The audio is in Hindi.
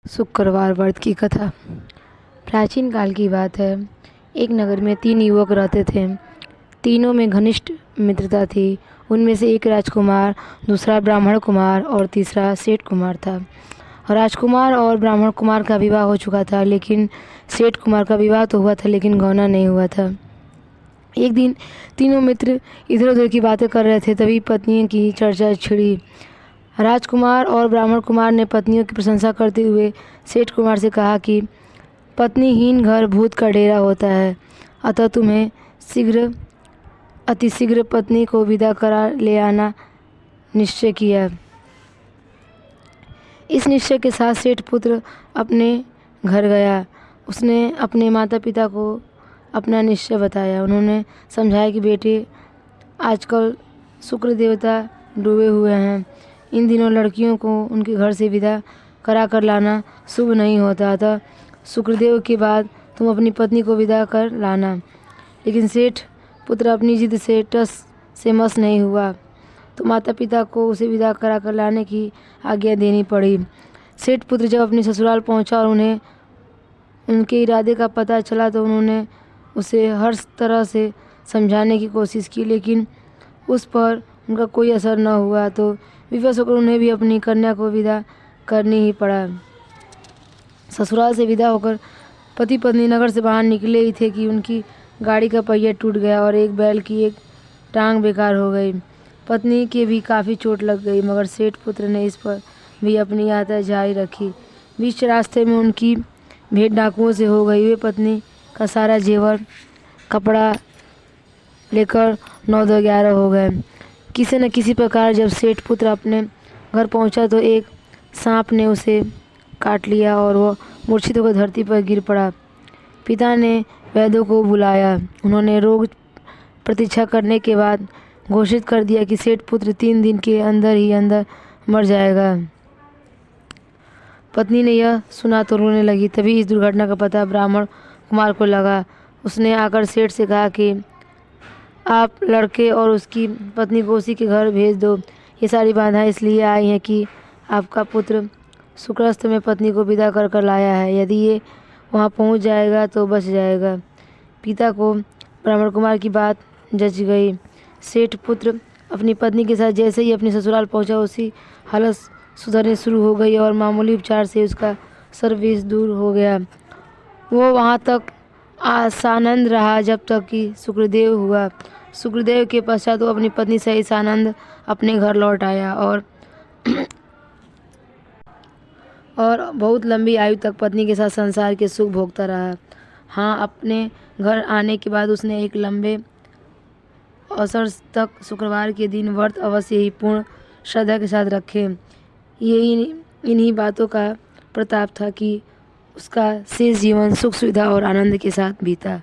शुक्रवार व्रत की कथा। प्राचीन काल की बात है। एक नगर में 3 युवक रहते थे। तीनों में घनिष्ठ मित्रता थी। उनमें से एक राजकुमार, दूसरा ब्राह्मण कुमार और तीसरा सेठ कुमार था। राजकुमार और ब्राह्मण कुमार का विवाह हो चुका था, लेकिन सेठ कुमार का विवाह तो हुआ था लेकिन गौना नहीं हुआ था। एक दिन तीनों मित्र इधर उधर की बातें कर रहे थे, तभी पत्नियों की चर्चा छिड़ी। राजकुमार और ब्राह्मण कुमार ने पत्नियों की प्रशंसा करते हुए सेठ कुमार से कहा कि पत्नीहीन घर भूत का डेरा होता है, अतः तुम्हें अतिशीघ्र पत्नी को विदा करा ले आना निश्चय किया। इस निश्चय के साथ सेठ पुत्र अपने घर गया। उसने अपने माता पिता को अपना निश्चय बताया। उन्होंने समझाया कि बेटे, आजकल शुक्र देवता डूबे हुए हैं। इन दिनों लड़कियों को उनके घर से विदा करा कर लाना शुभ नहीं होता, अतः शुक्रदेव के बाद तुम अपनी पत्नी को विदा कर लाना। लेकिन सेठ पुत्र अपनी जिद से टस से मस नहीं हुआ, तो माता पिता को उसे विदा करा कर लाने की आज्ञा देनी पड़ी। सेठ पुत्र जब अपने ससुराल पहुंचा और उन्हें उनके इरादे का पता चला, तो उन्होंने उसे हर तरह से समझाने की कोशिश की, लेकिन उस पर उनका कोई असर न हुआ। तो विवश होकर उन्हें भी अपनी कन्या को विदा करनी ही पड़ा। ससुराल से विदा होकर पति पत्नी नगर से बाहर निकले ही थे कि उनकी गाड़ी का पहिया टूट गया और एक बैल की एक टांग बेकार हो गई। पत्नी के भी काफ़ी चोट लग गई, मगर सेठ पुत्र ने इस पर भी अपनी यात्रा जारी रखी। बीच रास्ते में उनकी भेंट डाकुओं से हो गई। वे पत्नी का सारा जेवर कपड़ा लेकर 9-11 हो गए। किसी न किसी प्रकार जब सेठ पुत्र अपने घर पहुंचा, तो एक सांप ने उसे काट लिया और वह मूर्छित होकर धरती पर गिर पड़ा। पिता ने वैद्यों को बुलाया। उन्होंने रोग प्रतीक्षा करने के बाद घोषित कर दिया कि सेठ पुत्र 3 दिन के अंदर ही अंदर मर जाएगा। पत्नी ने यह सुना तो रोने लगी। तभी इस दुर्घटना का पता ब्राह्मण कुमार को लगा। उसने आकर सेठ से कहा कि आप लड़के और उसकी पत्नी को उसी के घर भेज दो। ये सारी बाधाएं इसलिए आई हैं कि आपका पुत्र शुक्रस्त में पत्नी को विदा कर कर लाया है। यदि ये वहाँ पहुँच जाएगा तो बच जाएगा। पिता को ब्राह्मण कुमार की बात जच गई। सेठ पुत्र अपनी पत्नी के साथ जैसे ही अपनी ससुराल पहुँचा, उसी हालत सुधरनी शुरू हो गई और मामूली उपचार से उसका सर्वविष दूर हो गया। वो वहाँ तक सानंद रहा जब तक कि शुक्रदेव हुआ। शुक्रदेव के पश्चात वो अपनी पत्नी सहित सानंद अपने घर लौट आया और बहुत लंबी आयु तक पत्नी के साथ संसार के सुख भोगता रहा। हाँ, अपने घर आने के बाद उसने एक लंबे अवसर तक शुक्रवार के दिन व्रत अवश्य ही पूर्ण श्रद्धा के साथ रखे। इन्हीं बातों का प्रताप था कि उसका शेष जीवन सुख सुविधा और आनंद के साथ बीता।